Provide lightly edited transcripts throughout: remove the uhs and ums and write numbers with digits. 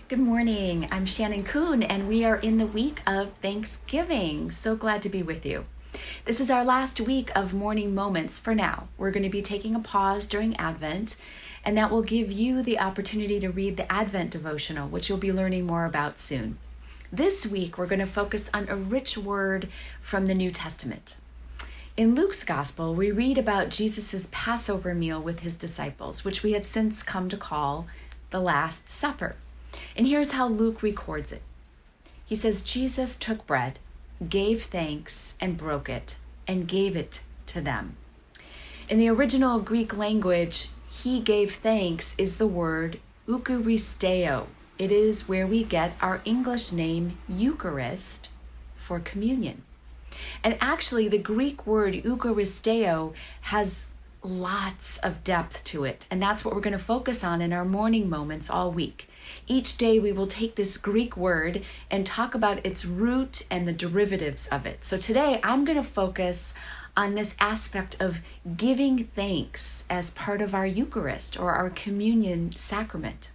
Good morning. I'm Shannon Coon, and we are in the week of Thanksgiving. So glad to be with you. This is our last week of morning moments for now. We're going to be taking a pause during Advent, and that will give you the opportunity to read the Advent Devotional, which you'll be learning more about soon. This week, we're going to focus on a rich word from the New Testament. In Luke's Gospel, we read about Jesus' Passover meal with his disciples, which we have since come to call the Last Supper. And here's how Luke records it. He says, Jesus took bread, gave thanks, and broke it, and gave it to them. In the original Greek language, he gave thanks is the word Eucharisteo. It is where we get our English name Eucharist for communion. And actually, the Greek word Eucharisteo has lots of depth to it. And that's what we're going to focus on in our morning moments all week. Each day we will take this Greek word and talk about its root and the derivatives of it. So today I'm going to focus on this aspect of giving thanks as part of our Eucharist or our communion sacrament.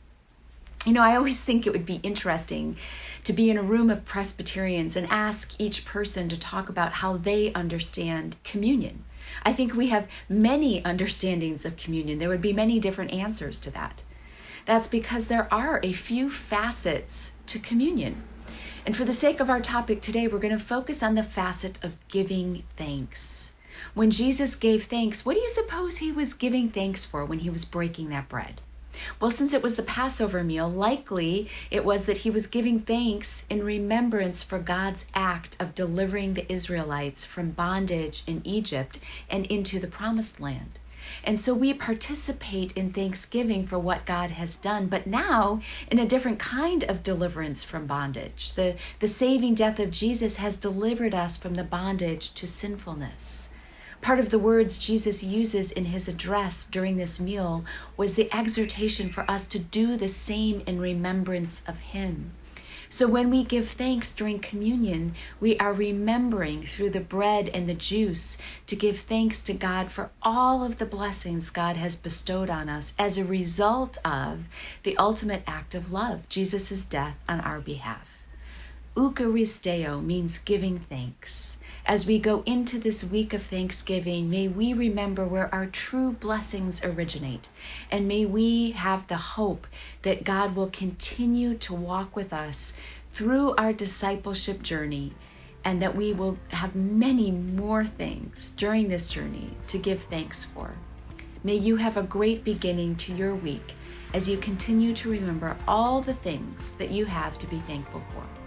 You know, I always think it would be interesting to be in a room of Presbyterians and ask each person to talk about how they understand communion. I think we have many understandings of communion. There would be many different answers to that. That's because there are a few facets to communion. And for the sake of our topic today, we're going to focus on the facet of giving thanks. When Jesus gave thanks, what do you suppose he was giving thanks for when he was breaking that bread? Well, since it was the Passover meal, likely it was that he was giving thanks in remembrance for God's act of delivering the Israelites from bondage in Egypt and into the Promised Land. And so we participate in thanksgiving for what God has done, but now in a different kind of deliverance from bondage. The saving death of Jesus has delivered us from the bondage to sinfulness. Part of the words Jesus uses in his address during this meal was the exhortation for us to do the same in remembrance of him. So when we give thanks during communion, we are remembering through the bread and the juice to give thanks to God for all of the blessings God has bestowed on us as a result of the ultimate act of love, Jesus' death on our behalf. Eucharisteo means giving thanks. As we go into this week of Thanksgiving, may we remember where our true blessings originate, and may we have the hope that God will continue to walk with us through our discipleship journey, and that we will have many more things during this journey to give thanks for. May you have a great beginning to your week as you continue to remember all the things that you have to be thankful for.